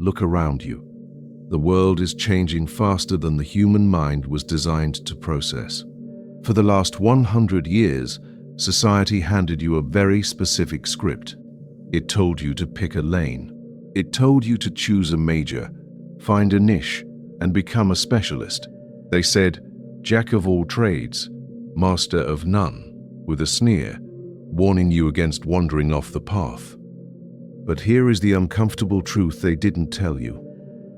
Look around you. The world is changing faster than the human mind was designed to process. For the last 100 years, society handed you a very specific script. It told you to pick a lane. It told you to choose a major, find a niche, and become a specialist. They said, "Jack of all trades, master of none," with a sneer, warning you against wandering off the path. But here is the uncomfortable truth they didn't tell you.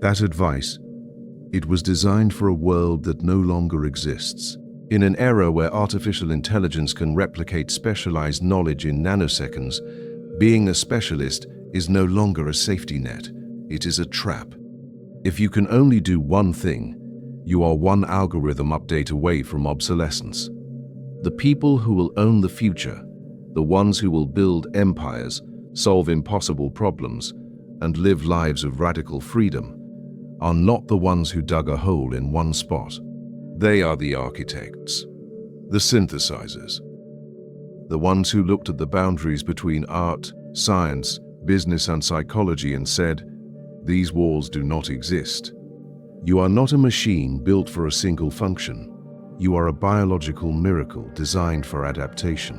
That advice, it was designed for a world that no longer exists. In an era where artificial intelligence can replicate specialized knowledge in nanoseconds, being a specialist is no longer a safety net. It is a trap. If you can only do one thing, you are one algorithm update away from obsolescence. The people who will own the future, the ones who will build empires, solve impossible problems, and live lives of radical freedom, are not the ones who dug a hole in one spot. They are the architects, the synthesizers, the ones who looked at the boundaries between art, science, business, and psychology and said, "These walls do not exist." You are not a machine built for a single function. You are a biological miracle designed for adaptation.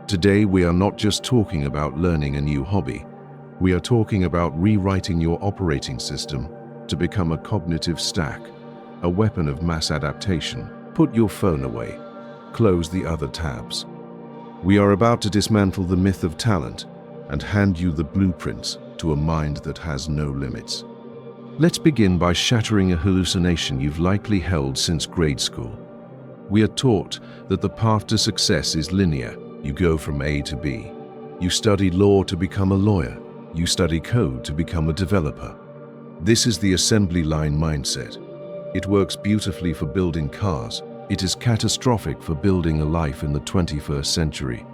Today, we are not just talking about learning a new hobby. We are talking about rewriting your operating system to become a cognitive stack, a weapon of mass adaptation. Put your phone away. Close the other tabs. We are about to dismantle the myth of talent and hand you the blueprints to a mind that has no limits. Let's begin by shattering a hallucination you've likely held since grade school. We are taught that the path to success is linear. You go from A to B. You study law to become a lawyer. You study code to become a developer. This is the assembly line mindset. It works beautifully for building cars. It is catastrophic for building a life in the 21st century.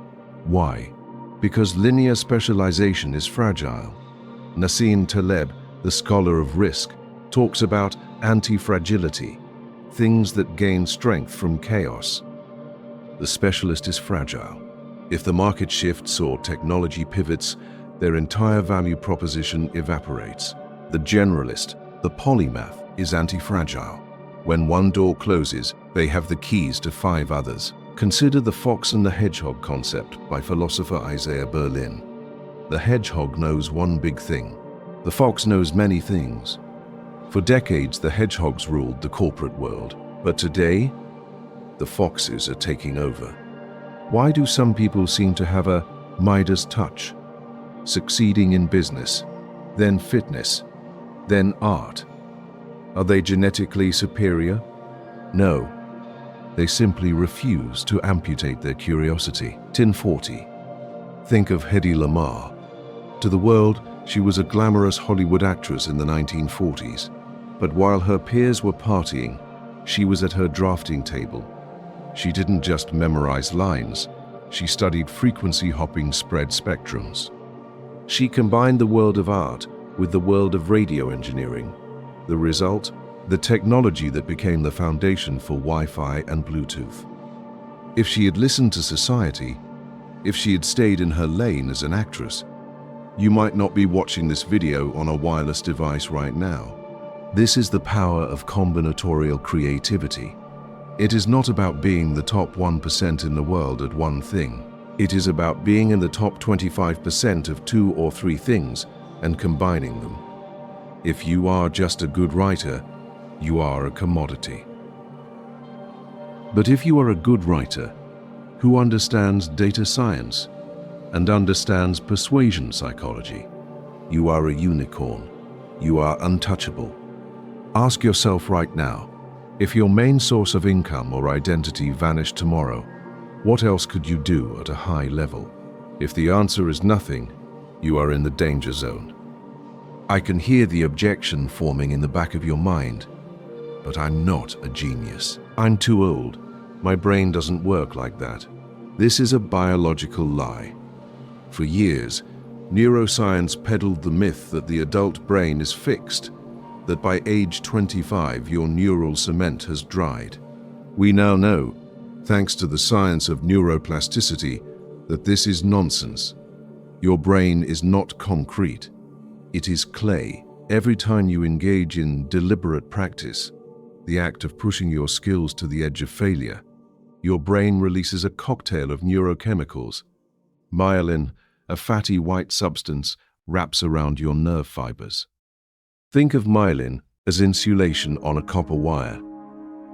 Why? Because linear specialization is fragile. Nassim Taleb, the scholar of risk, talks about anti-fragility, things that gain strength from chaos. The specialist is fragile. If the market shifts or technology pivots, their entire value proposition evaporates. The generalist, the polymath, is anti-fragile. When one door closes, they have the keys to 5 others. Consider the fox and the hedgehog concept by philosopher Isaiah Berlin. The hedgehog knows one big thing. The fox knows many things. For decades, the hedgehogs ruled the corporate world, but today, the foxes are taking over. Why do some people seem to have a Midas touch? Succeeding in business, then fitness, then art. Are they genetically superior? No. They simply refuse to amputate their curiosity. Tin 40. Think of Hedy Lamarr. To the world, she was a glamorous Hollywood actress in the 1940s. But while her peers were partying, she was at her drafting table. She didn't just memorize lines, she studied frequency-hopping spread spectrums. She combined the world of art with the world of radio engineering. The result? The technology that became the foundation for Wi-Fi and Bluetooth. If she had listened to society, if she had stayed in her lane as an actress, you might not be watching this video on a wireless device right now. This is the power of combinatorial creativity. It is not about being the top 1% in the world at one thing. It is about being in the top 25% of 2 or 3 things and combining them. If you are just a good writer, you are a commodity. But if you are a good writer who understands data science and understands persuasion psychology, you are a unicorn. You are untouchable. Ask yourself right now, if your main source of income or identity vanished tomorrow, what else could you do at a high level? If the answer is nothing, you are in the danger zone. I can hear the objection forming in the back of your mind, but I'm not a genius. I'm too old. My brain doesn't work like that. This is a biological lie. For years, neuroscience peddled the myth that the adult brain is fixed, that by age 25 your neural cement has dried. We now know, thanks to the science of neuroplasticity, that this is nonsense. Your brain is not concrete. It is clay. Every time you engage in deliberate practice, the act of pushing your skills to the edge of failure, your brain releases a cocktail of neurochemicals. Myelin, a fatty white substance, wraps around your nerve fibers. Think of myelin as insulation on a copper wire.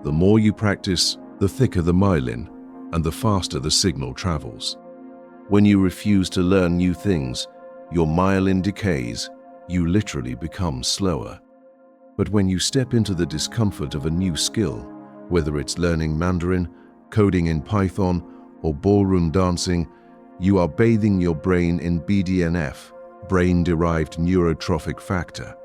The more you practice, the thicker the myelin, and the faster the signal travels. When you refuse to learn new things, your myelin decays, you literally become slower. But when you step into the discomfort of a new skill, whether it's learning Mandarin, coding in Python, or ballroom dancing, you are bathing your brain in BDNF, brain-derived neurotrophic factor.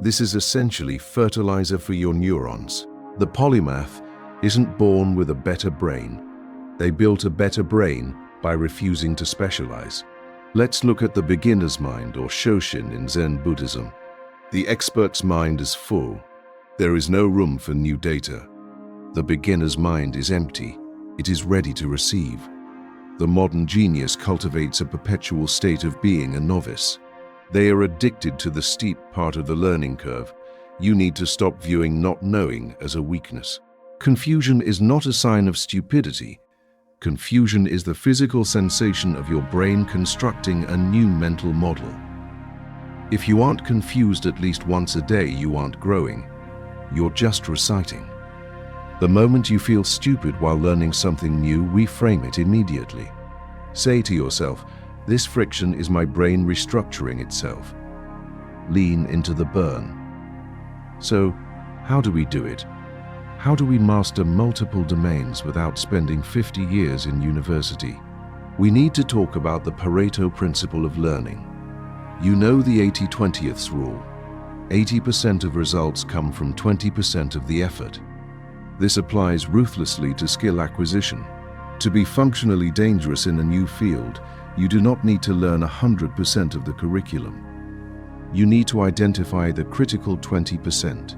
This is essentially fertilizer for your neurons. The polymath isn't born with a better brain. They built a better brain by refusing to specialize. Let's look at the beginner's mind, or Shoshin in Zen Buddhism. The expert's mind is full. There is no room for new data. The beginner's mind is empty. It is ready to receive. The modern genius cultivates a perpetual state of being a novice. They are addicted to the steep part of the learning curve. You need to stop viewing not knowing as a weakness. Confusion is not a sign of stupidity. Confusion is the physical sensation of your brain constructing a new mental model. If you aren't confused at least once a day, you aren't growing. You're just reciting. The moment you feel stupid while learning something new, reframe it immediately. Say to yourself, "This friction is my brain restructuring itself." Lean into the burn. So, how do we do it? How do we master multiple domains without spending 50 years in university? We need to talk about the Pareto principle of learning. You know the 80-20th rule. 80% of results come from 20% of the effort. This applies ruthlessly to skill acquisition. To be functionally dangerous in a new field, you do not need to learn 100% of the curriculum. You need to identify the critical 20%.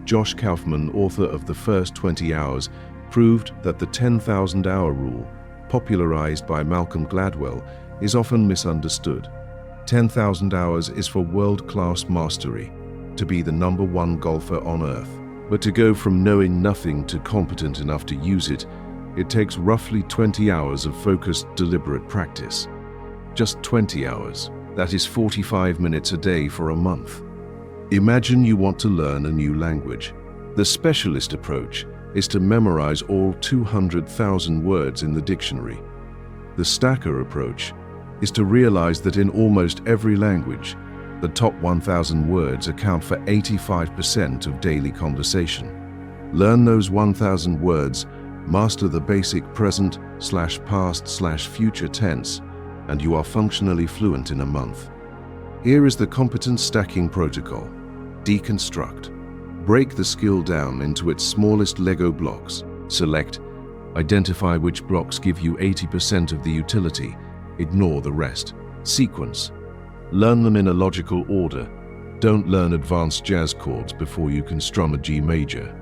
Josh Kaufman, author of The First 20 Hours, proved that the 10,000-hour rule, popularized by Malcolm Gladwell, is often misunderstood. 10,000 hours is for world-class mastery, to be the #1 golfer on earth. But to go from knowing nothing to competent enough to use it, it takes roughly 20 hours of focused, deliberate practice. Just 20 hours. That is 45 minutes a day for a month. Imagine you want to learn a new language. The specialist approach is to memorize all 200,000 words in the dictionary. The stacker approach is to realize that in almost every language, the top 1,000 words account for 85% of daily conversation. Learn those 1,000 words, master the basic present/past/future tense, and you are functionally fluent in a month. Here is the competence stacking protocol. Deconstruct. Break the skill down into its smallest Lego blocks. Select. Identify which blocks give you 80% of the utility. Ignore the rest. Sequence. Learn them in a logical order. Don't learn advanced jazz chords before you can strum a G major.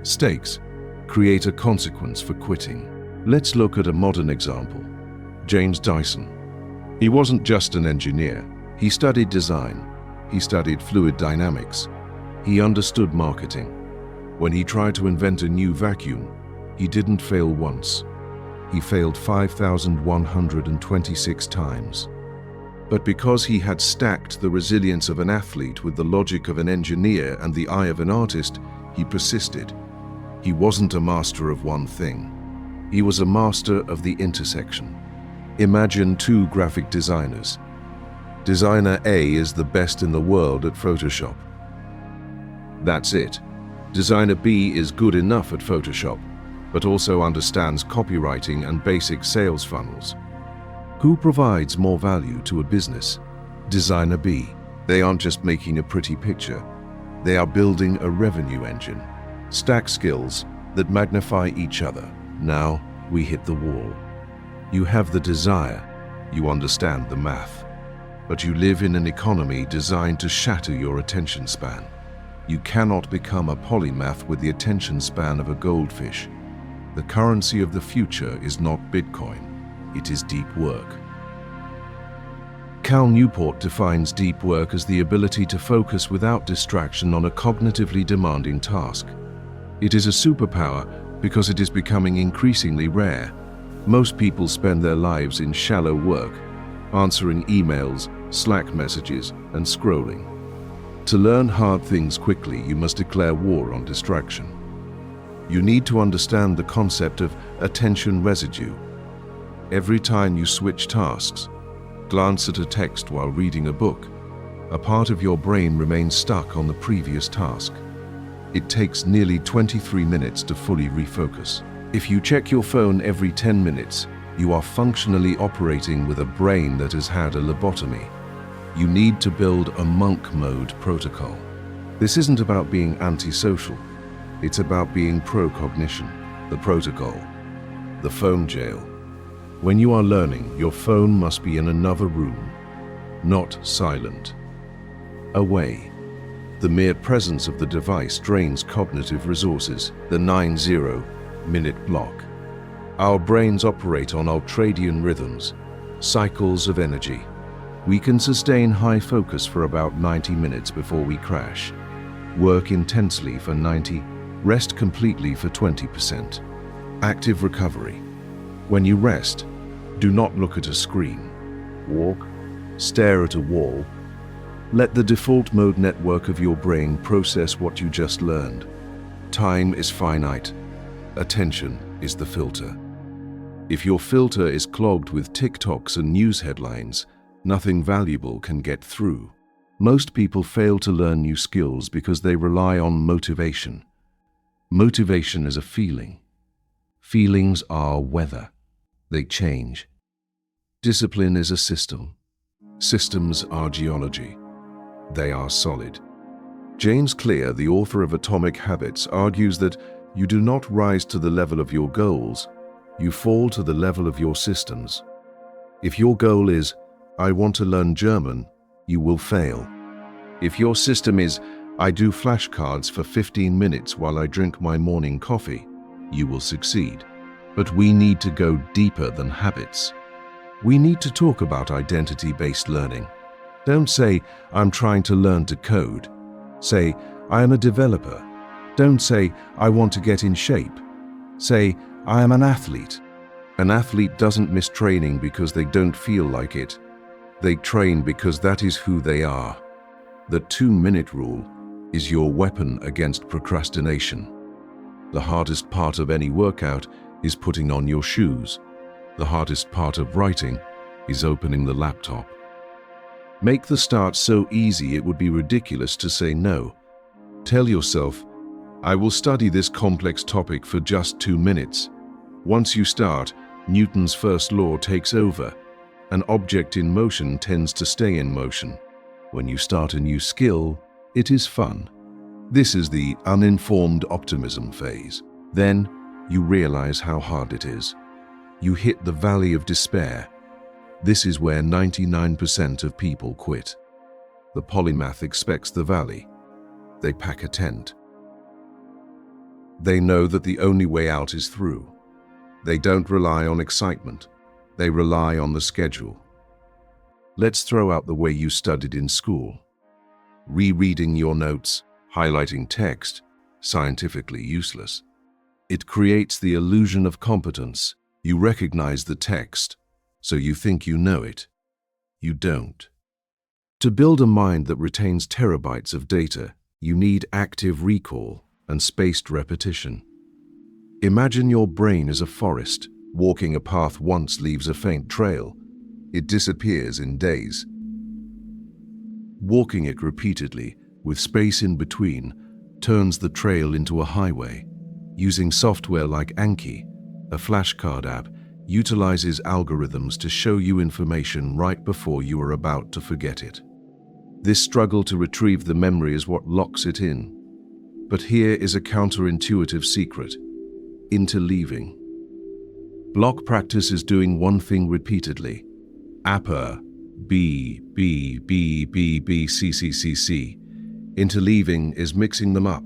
Stakes. Create a consequence for quitting. Let's look at a modern example. James Dyson. He wasn't just an engineer. He studied design. He studied fluid dynamics. He understood marketing. When he tried to invent a new vacuum, he didn't fail once. He failed 5,126 times. But because he had stacked the resilience of an athlete with the logic of an engineer and the eye of an artist, he persisted. He wasn't a master of one thing. He was a master of the intersection. Imagine two graphic designers. Designer A is the best in the world at Photoshop. That's it. Designer B is good enough at Photoshop, but also understands copywriting and basic sales funnels. Who provides more value to a business? Designer B. They aren't just making a pretty picture. They are building a revenue engine. Stack skills that magnify each other. Now we hit the wall. You have the desire. You understand the math. But you live in an economy designed to shatter your attention span. You cannot become a polymath with the attention span of a goldfish. The currency of the future is not Bitcoin. It is deep work. Cal Newport defines deep work as the ability to focus without distraction on a cognitively demanding task. It is a superpower because it is becoming increasingly rare. Most people spend their lives in shallow work, answering emails, Slack messages, and scrolling. To learn hard things quickly, you must declare war on distraction. You need to understand the concept of attention residue. Every time you switch tasks, glance at a text while reading a book, a part of your brain remains stuck on the previous task. It takes nearly 23 minutes to fully refocus. If you check your phone every 10 minutes, you are functionally operating with a brain that has had a lobotomy. You need to build a monk mode protocol. This isn't about being antisocial. It's about being pro-cognition. The protocol. The phone jail. When you are learning, your phone must be in another room, not silent. Away. The mere presence of the device drains cognitive resources, the 90-minute block. Our brains operate on ultradian rhythms, cycles of energy. We can sustain high focus for about 90 minutes before we crash. Work intensely for 90, rest completely for 20%. Active recovery. When you rest, do not look at a screen. Walk, stare at a wall. Let the default mode network of your brain process what you just learned. Time is finite. Attention is the filter. If your filter is clogged with TikToks and news headlines, nothing valuable can get through. Most people fail to learn new skills because they rely on motivation. Motivation is a feeling. Feelings are weather. They change. Discipline is a system. Systems are geology. They are solid. James Clear, the author of Atomic Habits, argues that you do not rise to the level of your goals, you fall to the level of your systems. If your goal is, I want to learn German, you will fail. If your system is, I do flashcards for 15 minutes while I drink my morning coffee, you will succeed. But we need to go deeper than habits. We need to talk about identity-based learning. Don't say, I'm trying to learn to code. Say, I am a developer. Don't say, I want to get in shape. Say, I am an athlete. An athlete doesn't miss training because they don't feel like it. They train because that is who they are. The 2-minute rule is your weapon against procrastination. The hardest part of any workout is putting on your shoes. The hardest part of writing is opening the laptop. Make the start so easy it would be ridiculous to say no. Tell yourself, I will study this complex topic for just 2 minutes. Once you start, Newton's first law takes over. An object in motion tends to stay in motion. When you start a new skill, it is fun. This is the uninformed optimism phase. Then, you realize how hard it is. You hit the valley of despair. This is where 99% of people quit. The polymath expects the valley. They pack a tent. They know that the only way out is through. They don't rely on excitement. They rely on the schedule. Let's throw out the way you studied in school. Rereading your notes, highlighting text, scientifically useless. It creates the illusion of competence. You recognize the text, so you think you know it. You don't. To build a mind that retains terabytes of data, you need active recall and spaced repetition. Imagine your brain as a forest. Walking a path once leaves a faint trail. It disappears in days. Walking it repeatedly, with space in between, turns the trail into a highway. Using software like Anki, a flashcard app, utilizes algorithms to show you information right before you are about to forget it. This struggle to retrieve the memory is what locks it in. But here is a counterintuitive secret: interleaving. Block practice is doing one thing repeatedly. APA, B, B, B, B, B, C, C, C, C. Interleaving is mixing them up.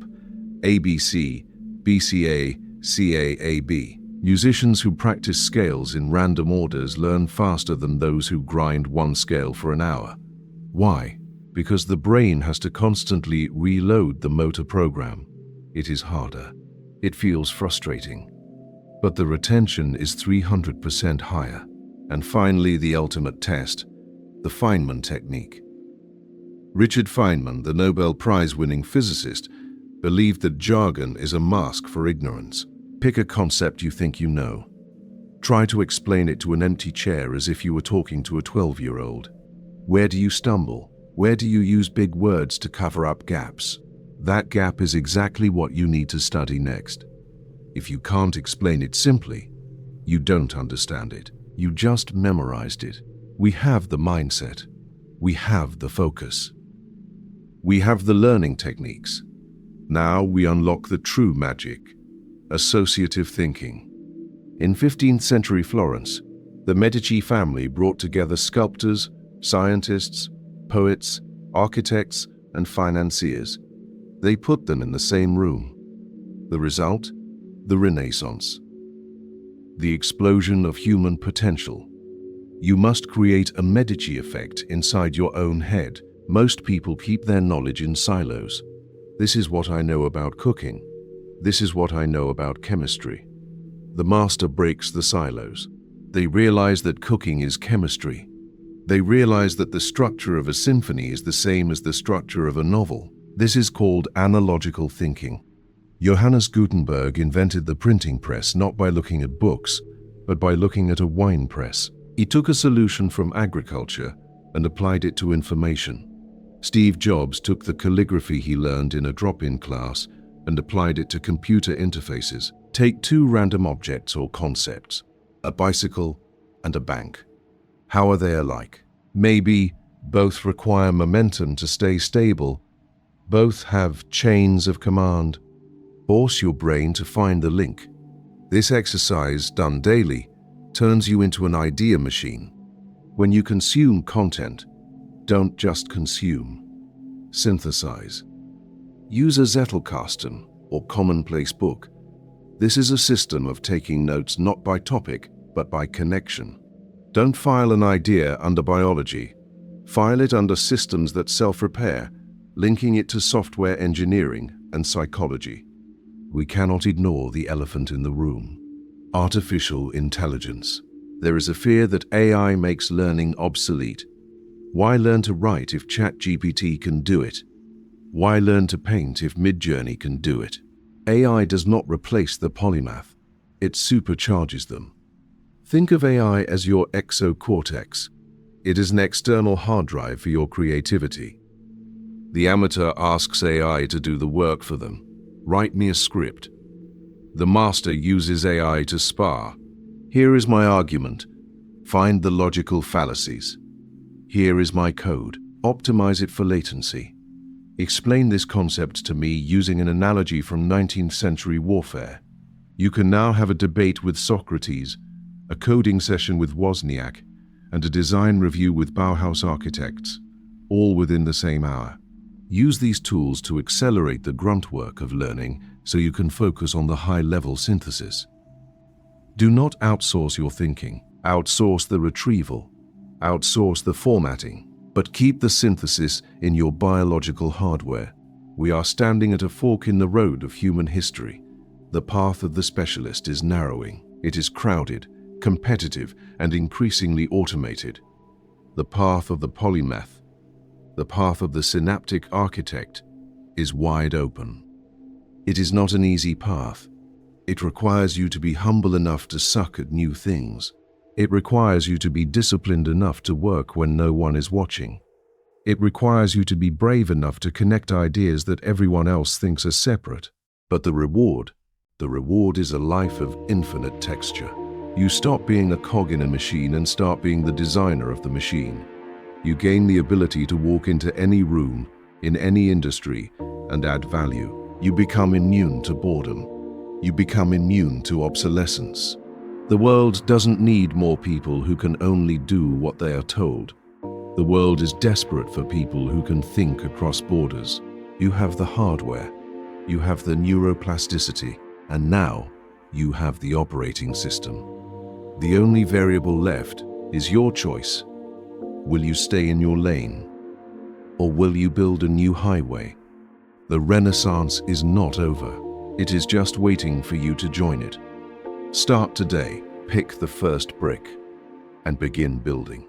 ABC, BCA, CA, AB. Musicians who practice scales in random orders learn faster than those who grind one scale for an hour. Why? Because the brain has to constantly reload the motor program. It is harder. It feels frustrating. But the retention is 300% higher. And finally, the ultimate test, the Feynman technique. Richard Feynman, the Nobel Prize-winning physicist, believed that jargon is a mask for ignorance. Pick a concept you think you know. Try to explain it to an empty chair as if you were talking to a 12-year-old. Where do you stumble? Where do you use big words to cover up gaps? That gap is exactly what you need to study next. If you can't explain it simply, you don't understand it. You just memorized it. We have the mindset. We have the focus. We have the learning techniques. Now we unlock the true magic. Associative thinking. In 15th century Florence, the Medici family brought together sculptors, scientists, poets, architects, and financiers. They put them in the same room. The result? The Renaissance. The explosion of human potential. You must create a Medici effect inside your own head. Most people keep their knowledge in silos. This is what I know about cooking. This is what I know about chemistry. The master breaks the silos. They realize that cooking is chemistry. They realize that the structure of a symphony is the same as the structure of a novel. This is called analogical thinking. Johannes Gutenberg invented the printing press not by looking at books, but by looking at a wine press. He took a solution from agriculture and applied it to information. Steve Jobs took the calligraphy he learned in a drop-in class and applied it to computer interfaces. Take two random objects or concepts, a bicycle and a bank. How are they alike? Maybe both require momentum to stay stable. Both have chains of command. Force your brain to find the link. This exercise, done daily, turns you into an idea machine. When you consume content, don't just consume. Synthesize. Use a Zettelkasten or commonplace book. This is a system of taking notes not by topic, but by connection. Don't file an idea under biology. File it under systems that self-repair, linking it to software engineering and psychology. We cannot ignore the elephant in the room. Artificial intelligence. There is a fear that AI makes learning obsolete. Why learn to write if ChatGPT can do it? Why learn to paint if Midjourney can do it? AI does not replace the polymath. It supercharges them. Think of AI as your exocortex. It is an external hard drive for your creativity. The amateur asks AI to do the work for them. Write me a script. The master uses AI to spar. Here is my argument. Find the logical fallacies. Here is my code. Optimize it for latency. Explain this concept to me using an analogy from 19th century warfare. You can now have a debate with Socrates, a coding session with Wozniak, and a design review with Bauhaus architects, all within the same hour. Use these tools to accelerate the grunt work of learning so you can focus on the high-level synthesis. Do not outsource your thinking. Outsource the retrieval. Outsource the formatting. But keep the synthesis in your biological hardware. We are standing at a fork in the road of human history. The path of the specialist is narrowing. It is crowded, competitive, and increasingly automated. The path of the polymath, the path of the synaptic architect, is wide open. It is not an easy path. It requires you to be humble enough to suck at new things. It requires you to be disciplined enough to work when no one is watching. It requires you to be brave enough to connect ideas that everyone else thinks are separate. But the reward is a life of infinite texture. You stop being a cog in a machine and start being the designer of the machine. You gain the ability to walk into any room, in any industry, and add value. You become immune to boredom. You become immune to obsolescence. The world doesn't need more people who can only do what they are told. The world is desperate for people who can think across borders. You have the hardware. You have the neuroplasticity. And now, you have the operating system. The only variable left is your choice. Will you stay in your lane? Or will you build a new highway? The Renaissance is not over. It is just waiting for you to join it. Start today, pick the first brick, and begin building.